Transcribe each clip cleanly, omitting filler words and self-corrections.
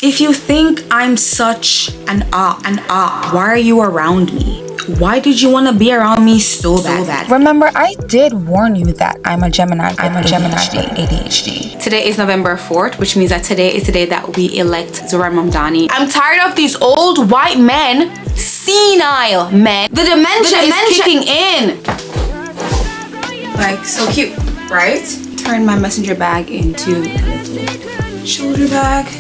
If you think I'm such an op, why are you around me? Why did you want to be around me so bad? Remember, I did warn you that I'm a Gemini. I'm a Gemini with ADHD. Today is November 4th, which means that today is the day that we elect Zora Mamdani. I'm tired of these old white men, senile men. The dementia is kicking in. Like, so cute, right? Turn my messenger bag into a little shoulder bag.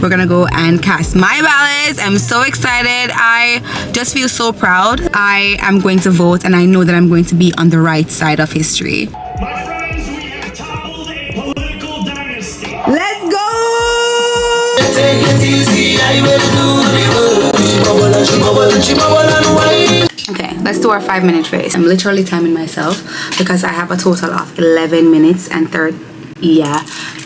We're gonna go and cast my ballots. I'm so excited. I just feel so proud. I am going to vote and I know that I'm going to be on the right side of history. My friends, we have toppled a political dynasty. Let's go! Take it easy, I will do. Okay, let's do our 5-minute race. I'm literally timing myself because I have a total of 11 minutes and 30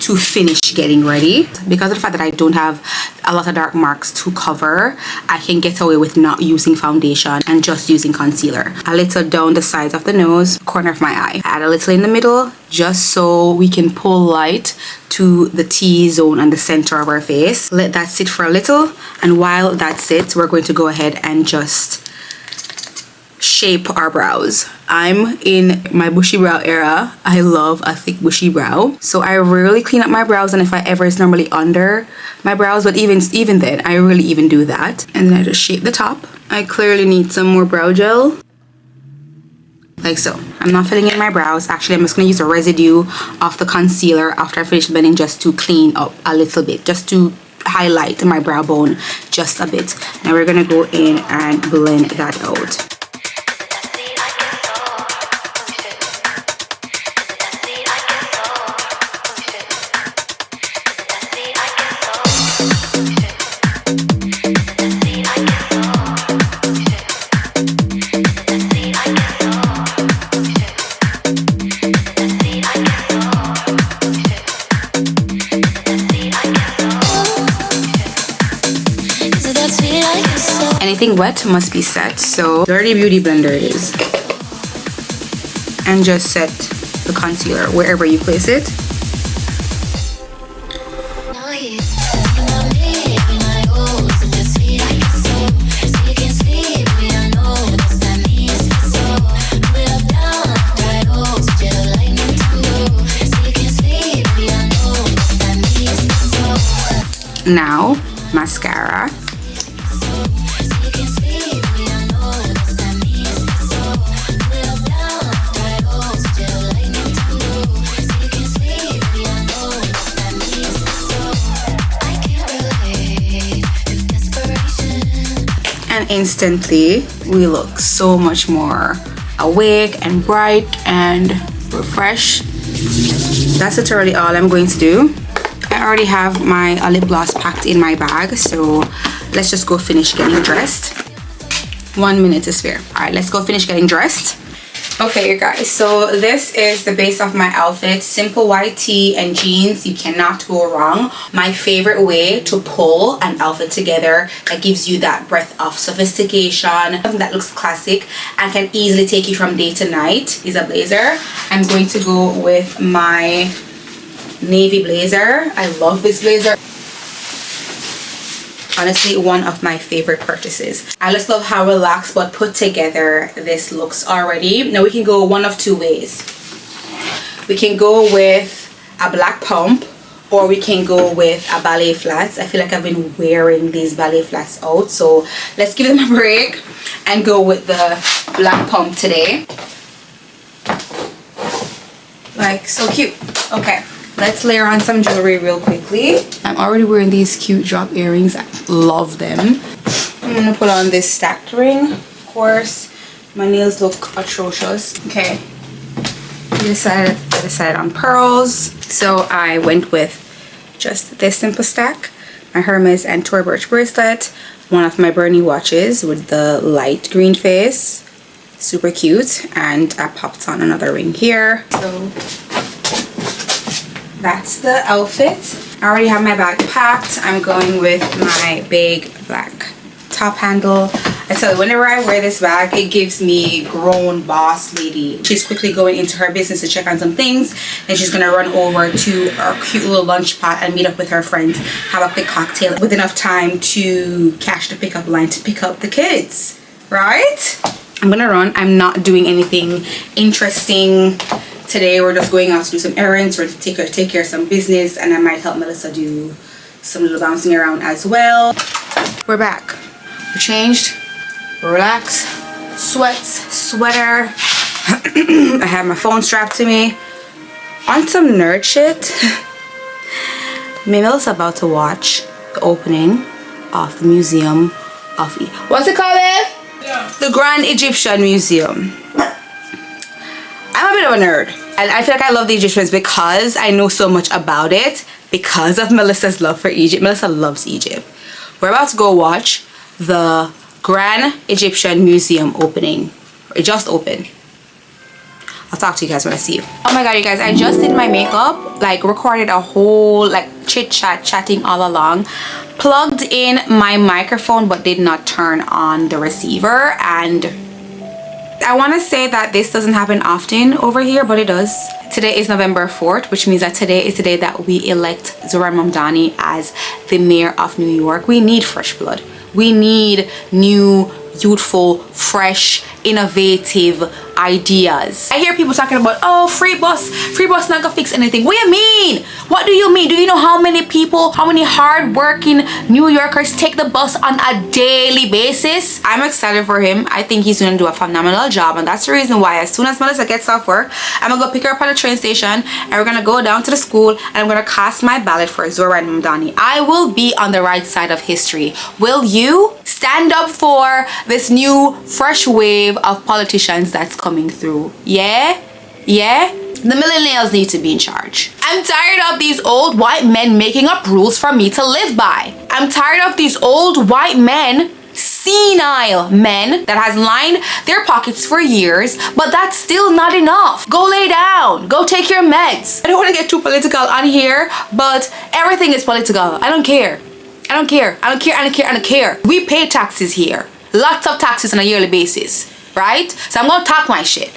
to finish getting ready. Because of the fact that I don't have a lot of dark marks to cover, I can get away with not using foundation and just using concealer. A little down the sides of the nose, corner of my eye. Add a little in the middle just so we can pull light to the T-zone and the center of our face. Let that sit for a little, and while that sits, we're going to go ahead and just shape our brows. I'm in my bushy brow era. I love a thick bushy brow, so I rarely clean up my brows, and if I ever, it's normally under my brows, but even then I really even do that. And then I just shape the top. I clearly need some more brow gel, like so. I'm not filling in my brows. Actually, I'm just going to use a residue of the concealer after I finish blending just to clean up a little bit, just to highlight my brow bone just a bit. Now we're going to go in and blend that out. Anything wet must be set, so dirty beauty blender it is, and just set the concealer wherever you place it. Now mascara. And instantly we look so much more awake and bright and refreshed. That's literally all I'm going to do. I already have my lip gloss packed in my bag, so let's just go finish getting dressed. 1 minute to spare. All right, let's go finish getting dressed. Okay, you guys, so this is the base of my outfit. Simple white tee and jeans. You cannot go wrong. My favorite way to pull an outfit together that gives you that breath of sophistication, something that looks classic and can easily take you from day to night, is a blazer. I'm going to go with my navy blazer. I love this blazer. Honestly, one of my favorite purchases. I just love how relaxed but put together this looks already. Now we can go one of two ways. We can go with a black pump, or we can go with a ballet flats. I feel like I've been wearing these ballet flats out, so let's give them a break and go with the black pump today. Like, so cute. Okay, let's layer on some jewelry real quickly. I'm already wearing these cute drop earrings. I love them. I'm gonna put on this stacked ring. Of course, my nails look atrocious. Okay, I decided on pearls, so I went with just this simple stack, my Hermes and Tour Birch bracelet, one of my Bernie watches with the light green face, super cute, and I popped on another ring here. So that's the outfit. I already have my bag packed. I'm going with my big black top handle. I tell you, whenever I wear this bag, it gives me grown boss lady. She's quickly going into her business to check on some things, and she's gonna run over to our cute little lunch pot and meet up with her friends, have a quick cocktail with enough time to catch the pickup line to pick up the kids, right? I'm gonna run. I'm not doing anything interesting today. We're just going out to do some errands or to take care of some business, and I might help Melissa do some little bouncing around as well. We're back. We're changed. Relax. Sweater. I have my phone strapped to me. On some nerd shit. Me and Melissa about to watch the opening of the Museum of what's it called? The Grand Egyptian Museum. I'm a bit of a nerd, and I feel like I love the Egyptians because I know so much about it because of Melissa's love for Egypt. Melissa loves Egypt. We're about to go watch the Grand Egyptian Museum opening. It just opened. I'll talk to you guys when I see you. Oh my god, you guys, I just did my makeup, like recorded a whole like chatting all along, plugged in my microphone but did not turn on the receiver, and I want to say that this doesn't happen often over here, but it does. Today is November 4th, which means that today is the day that we elect Zohran Mamdani as the mayor of New York. We need fresh blood. We need new, youthful, fresh, innovative ideas. I hear people talking about, oh, free bus not gonna fix anything. What do you mean? What do you mean? Do you know how many people, how many hard-working New Yorkers take the bus on a daily basis? I'm excited for him. I think he's gonna do a phenomenal job, and that's the reason why as soon as Melissa gets off work, I'm gonna go pick her up at the train station, and we're gonna go down to the school, and I'm gonna cast my ballot for Zohran Mamdani. I will be on the right side of history. Will you stand up for this new fresh wave of politicians that's coming through? Yeah? The millennials need to be in charge. I'm tired of these old white men making up rules for me to live by. I'm tired of these old white men, senile men that has lined their pockets for years, but that's still not enough. Go lay down. Go take your meds. I don't want to get too political on here, but everything is political. I don't care. We pay taxes here. Lots of taxes on a yearly basis, right? So I'm gonna talk my shit.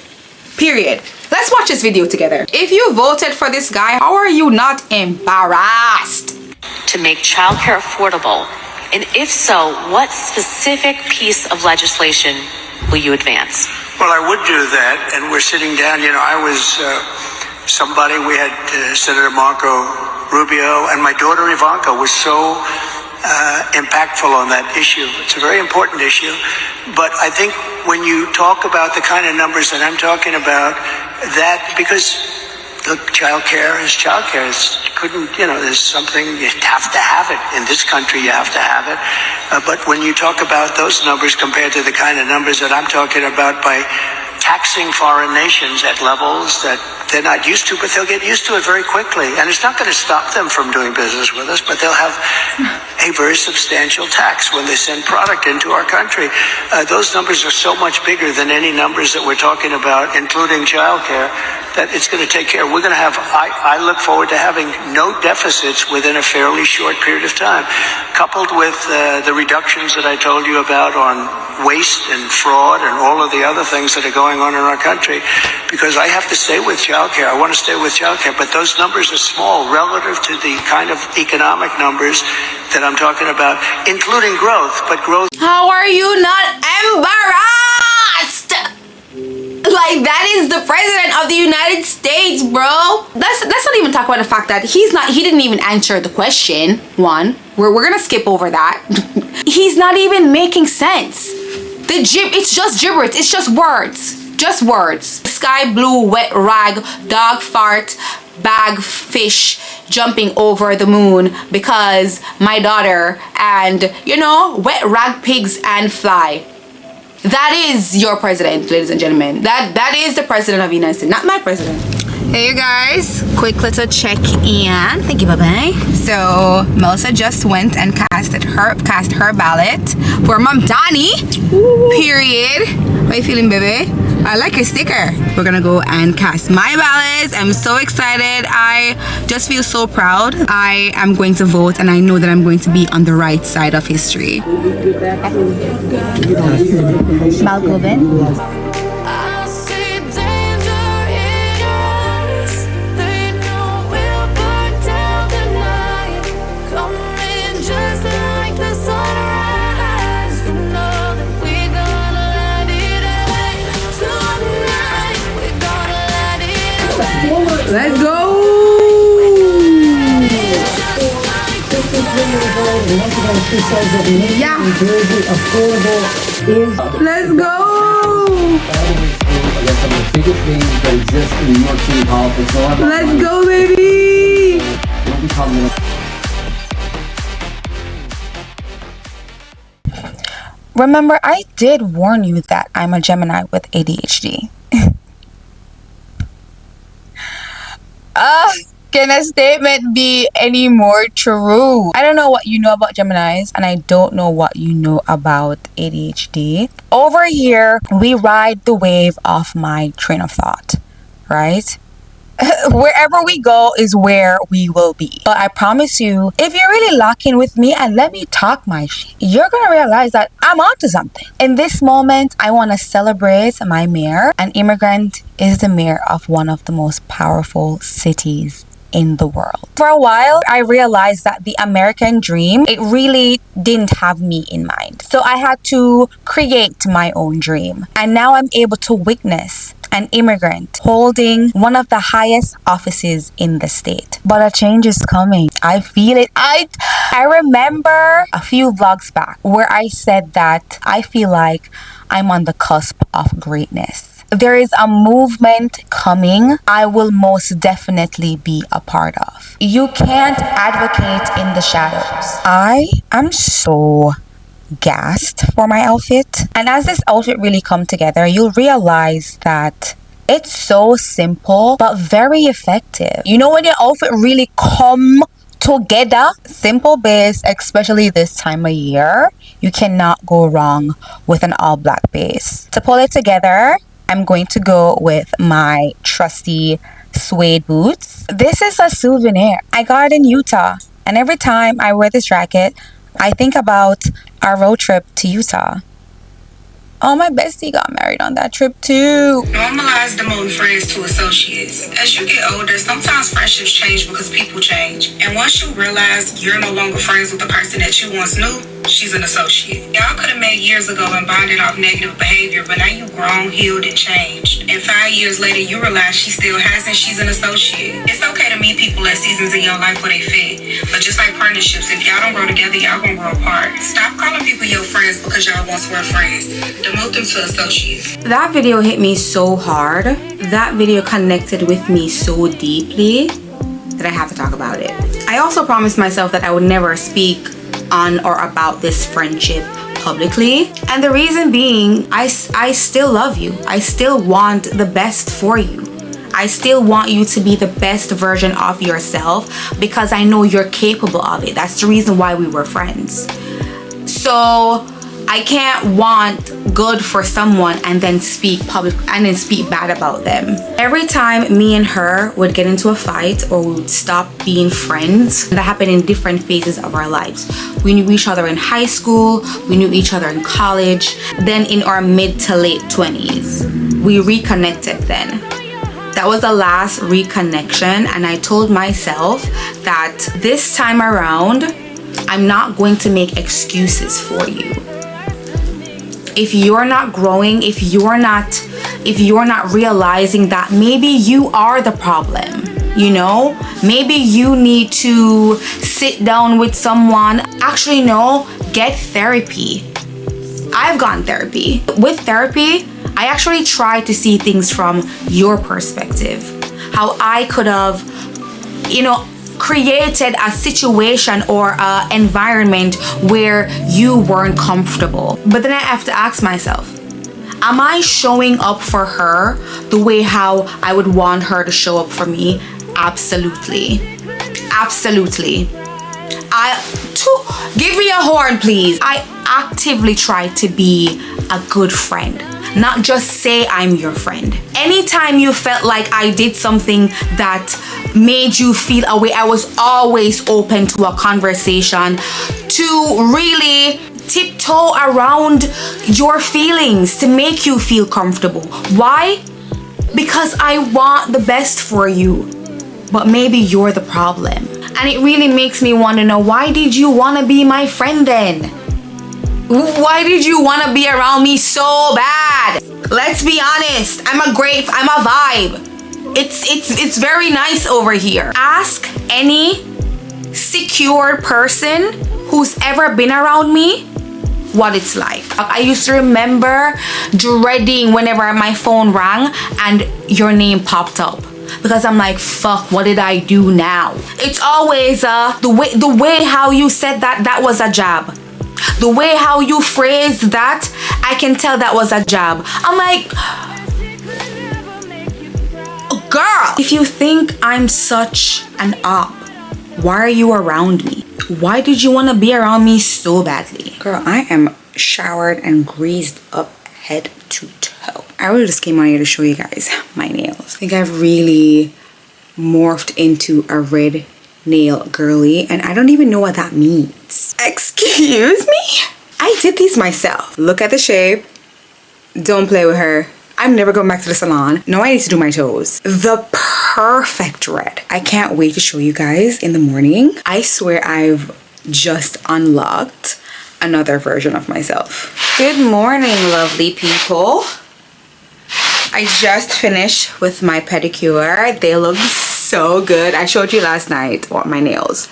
Period. Let's watch this video together. If you voted for this guy, how are you not embarrassed? To make childcare affordable? And if so, what specific piece of legislation will you advance? Well, I would do that, and we're sitting down. You know, I was somebody, we had Senator Marco Rubio, and my daughter Ivanka was so impactful on that issue. It's a very important issue, but I think when you talk about the kind of numbers that I'm talking about, that because look, childcare is childcare. There's something, you have to have it. In this country, you have to have it. But when you talk about those numbers compared to the kind of numbers that I'm talking about by taxing foreign nations at levels that they're not used to, but they'll get used to it very quickly. And it's not going to stop them from doing business with us, but they'll have a very substantial tax when they send product into our country. Those numbers are so much bigger than any numbers that we're talking about, including childcare, that it's going to take care. We're going to have, I look forward to having no deficits within a fairly short period of time, coupled with the reductions that I told you about on waste and fraud and all of the other things that are going on in our country, because I have to stay with childcare. I want to stay with childcare, but those numbers are small relative to the kind of economic numbers that I'm talking about, including growth, but growth. How are you not embarrassed? Like, that is the president of the United States, bro. Let's not even talk about the fact that he didn't even answer the question. One, we're gonna skip over that. He's not even making sense. It's just gibberish. It's just words. Sky blue, wet rag, dog fart, bag fish jumping over the moon because my daughter, and wet rag pigs and fly. That is your president, ladies and gentlemen. That is the president of the United States, not my president. Hey you guys, quick little check in. Thank you, bye-bye. So Melissa just went and cast her ballot for Mamdani. Period. How you feeling, baby? I like your sticker. We're gonna go and cast my ballots. I'm so excited. I just feel so proud. I am going to vote, and I know that I'm going to be on the right side of history. Balcoven. Let's go! Yeah! Let's go! Let's go, baby! Remember, I did warn you that I'm a Gemini with ADHD. Can a statement be any more true? I don't know what you know about Geminis, and I don't know what you know about ADHD. Over here, we ride the wave of my train of thought, right? Wherever we go is where we will be. But I promise you, if you're really locking with me and let me talk my shit, you're gonna realize that I'm onto something. In this moment, I want to celebrate my mayor. An immigrant is the mayor of one of the most powerful cities in the world. For a while, I realized that the American dream, it really didn't have me in mind. So I had to create my own dream. And now I'm able to witness an immigrant holding one of the highest offices in the state. But a change is coming. I feel it. I remember a few vlogs back where I said that I feel like I'm on the cusp of greatness. There is a movement coming I will most definitely be a part of. You can't advocate in the shadows. I am so gassed for my outfit. And as this outfit really come together, you'll realize that it's so simple but very effective. You know, when your outfit really come together, simple base, especially this time of year, you cannot go wrong with an all black base. To pull it together, I'm going to go with my trusty suede boots. This is a souvenir. I got it in Utah. And every time I wear this jacket, I think about our road trip to Utah. Oh, my bestie got married on that trip too. Normalize demoting friends to associates. As you get older, sometimes friendships change because people change. And once you realize you're no longer friends with the person that you once knew, she's an associate. Y'all could have met years ago and bonded off negative behavior, but now you grown, healed, and changed. And 5 years later, you realize she still hasn't, she's an associate. It's okay to meet people at seasons in your life where they fit. But just like partnerships, if y'all don't grow together, y'all gonna grow apart. Stop calling people your friends because y'all once were friends. Demote them to associates. That video hit me so hard. That video connected with me so deeply that I have to talk about it. I also promised myself that I would never speak on or about this friendship publicly, and the reason being, I still love you. I still want the best for you. I still want you to be the best version of yourself because I know you're capable of it. That's the reason why we were friends. So I can't want good for someone and then speak bad about them. Every time me and her would get into a fight or we would stop being friends, that happened in different phases of our lives. We knew each other in high school, we knew each other in college, then in our mid to late 20s. We reconnected then. That was the last reconnection, and I told myself that this time around, I'm not going to make excuses for you. If you're not growing, if you're not realizing that maybe you are the problem, you know, maybe you need to sit down with someone. Actually, no, get therapy. I've gotten therapy. With therapy, I actually try to see things from your perspective. How I could have, you know, created a situation or an environment where you weren't comfortable. But then I have to ask myself, am I showing up for her the way how I would want her to show up for me? Absolutely. Absolutely. Give me a horn, please. I actively try to be a good friend. not just say I'm your friend. Anytime you felt like I did something that made you feel a way, I was always open to a conversation to really tiptoe around your feelings, to make you feel comfortable. Why? Because I want the best for you, but maybe you're the problem. And it really makes me want to know, why did you want to be my friend then? Why did you want to be around me so bad? Let's be honest, I'm a vibe. It's very nice over here. Ask any secure person who's ever been around me what it's like. I used to remember dreading whenever my phone rang and your name popped up, because I'm like, fuck, what did I do now? It's always the way how you said that was a jab. The way how you phrased that, I can tell that was a jab. I'm like, girl, if you think I'm such an op, why are you around me? Why did you want to be around me so badly? Girl, I am showered and greased up head to toe. I really just came on here to show you guys my nails. I think I've really morphed into a red nail girly, and I don't even know what that means. Excuse me? I did these myself. Look at the shape. Don't play with her. I'm never going back to the salon. No, I need to do my toes. The perfect red. I can't wait to show you guys in the morning. I swear I've just unlocked another version of myself. Good morning, lovely people. I just finished with my pedicure. They look so good. I showed you last night what my nails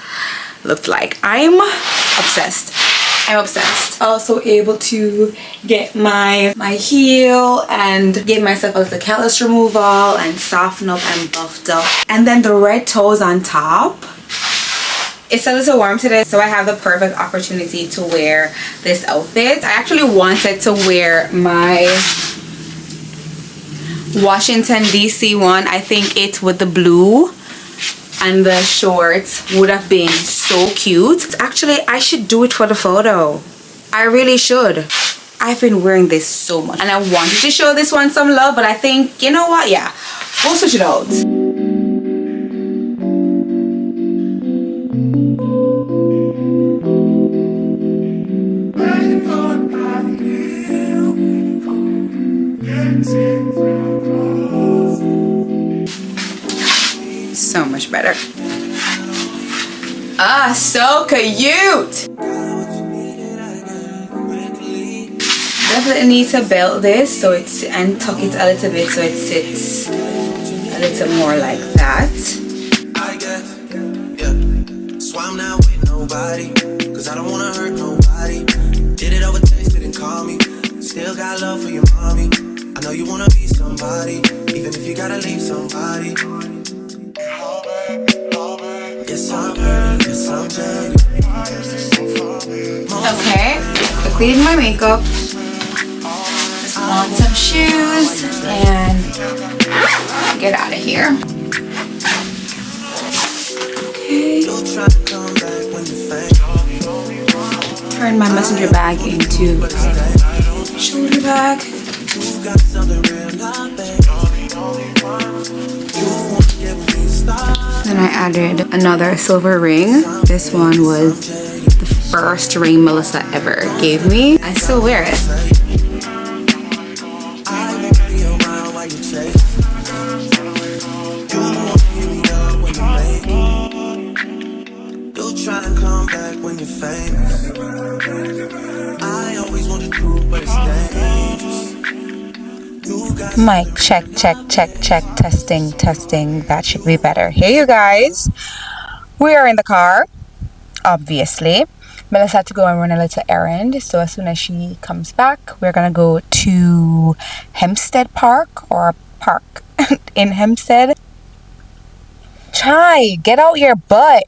looked like. I'm obsessed. I'm obsessed. Also able to get my heel and give myself a little callus removal and soften up and buffed up. And then the red toes on top. It's a little warm today, so I have the perfect opportunity to wear this outfit. I actually wanted to wear my Washington DC one. I think it with the blue and the shorts would have been so cute. Actually, I should do it for the photo. I really should. I've been wearing this so much and I wanted to show this one some love, but I think, you know what? Yeah, we'll switch it out. So much better. Ah, so cute. Definitely need to belt this so it's and tuck it a little bit so it sits a little more like that. I guess, yeah. Swam now with nobody, cause I don't wanna hurt nobody. Did it over text, didn't call me. Still got love for your mommy. I know you wanna be somebody, even if you gotta leave somebody. Okay, I cleaned my makeup. On some shoes and get out of here. Okay. Turn my messenger bag into a shoulder bag. Then I added another silver ring. This one was the first ring Melissa ever gave me. I still wear it. Mic check, testing. That should be better. Hey, you guys. We are in the car, obviously. Melissa had to go and run a little errand. So as soon as she comes back, we're going to go to Hempstead Park or park in Hempstead. Chai, get out your butt.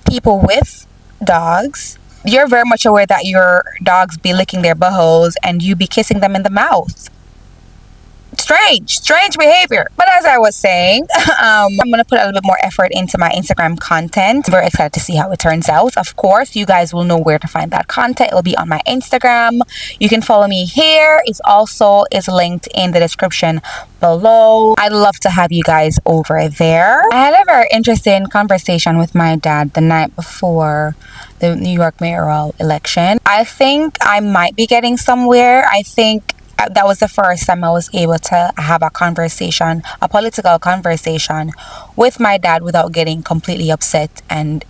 People with dogs, you're very much aware that your dogs be licking their buttholes and you be kissing them in the mouth. Strange behavior. But as I was saying, I'm gonna put a little bit more effort into my Instagram content. I'm very excited to see how it turns out. Of course, you guys will know where to find that content. It'll be on my Instagram. You can follow me here. It also is linked in the description below. I'd love to have you guys over there. I had a very interesting conversation with my dad the night before the New York mayoral election. I think I might be getting somewhere. I think that was the first time I was able to have a conversation, a political conversation with my dad without getting completely upset and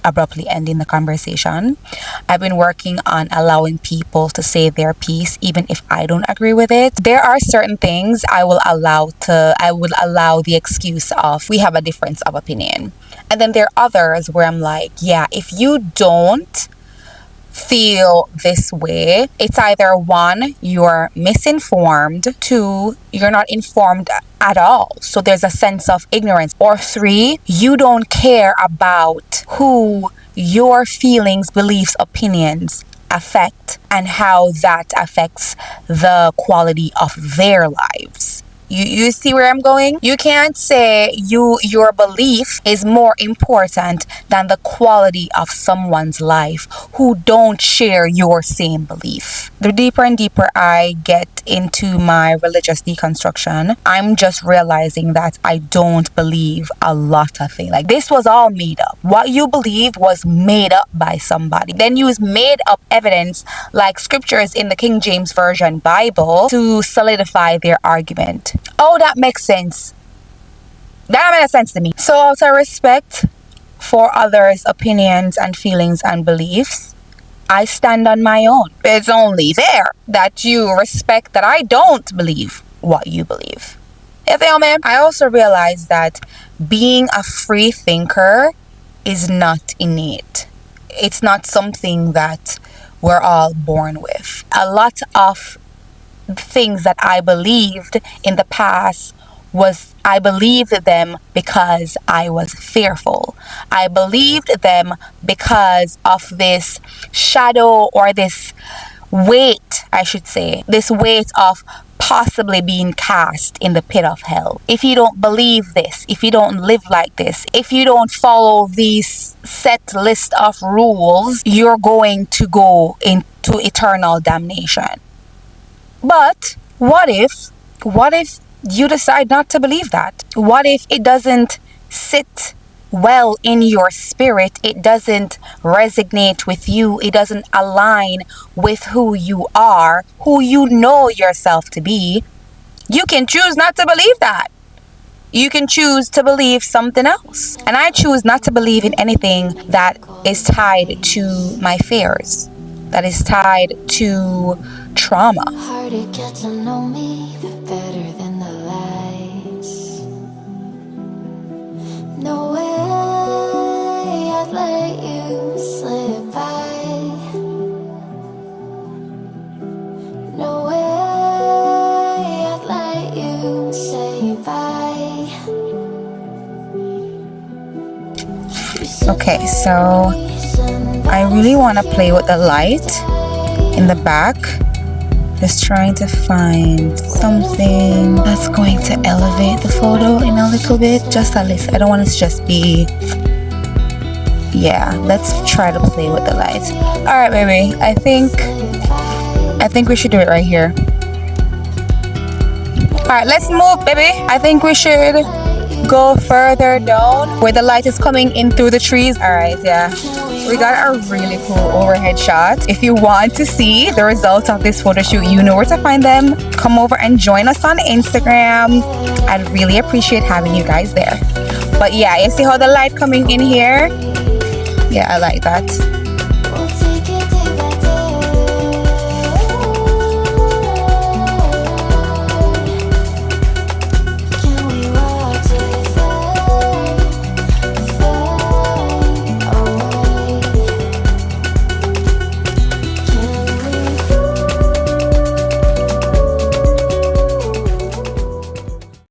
abruptly ending the conversation. I've been working on allowing people to say their piece even if I don't agree with it. There are certain things I would allow the excuse of we have a difference of opinion. And then there are others where I'm like, yeah, if you don't feel this way, it's either 1, you're misinformed, 2, you're not informed at all, so there's a sense of ignorance, or 3, you don't care about who your feelings, beliefs, opinions affect and how that affects the quality of their lives. You see where I'm going? You can't say your belief is more important than the quality of someone's life who don't share your same belief. The deeper and deeper I get into my religious deconstruction, I'm just realizing that I don't believe a lot of things. Like, this was all made up. What you believe was made up by somebody. Then use made up evidence like scriptures in the King James Version Bible to solidify their argument. Oh, that makes sense. That makes sense to me. So out of respect for others' opinions and feelings and beliefs, I stand on my own. It's only fair that you respect that I don't believe what you believe. You feel me? I also realize that being a free thinker is not innate. It's not something that we're all born with. A lot of things that I believed in the past I believed them because I was fearful. I believed them because of this shadow, or this weight, I should say, this weight of possibly being cast in the pit of hell. If you don't believe this, if you don't live like this, if you don't follow these set list of rules, you're going to go into eternal damnation. But what if you decide not to believe that? What if it doesn't sit well in your spirit? It doesn't resonate with you. It doesn't align with who you are, who you know yourself to be. You can choose not to believe that. You can choose to believe something else. And I choose not to believe in anything that is tied to my fears, that is tied to trauma. The harder you get to know me, the better than the lies. No way I'd let you slip by. No way I'd let you say bye. Okay, so I really want to play with the light in the back. Just trying to find something that's going to elevate the photo in a little bit, just at least. I don't want it to just be, yeah, let's try to play with the lights. All right, baby, I think we should do it right here. All right, let's move, baby. I think we should go further down where the light is coming in through the trees. All right, yeah, we got a really cool overhead shot. If you want to see the results of this photo shoot, you know where to find them. Come over and join us on Instagram. I'd really appreciate having you guys there. But yeah, you see how the light coming in here? Yeah, I like that.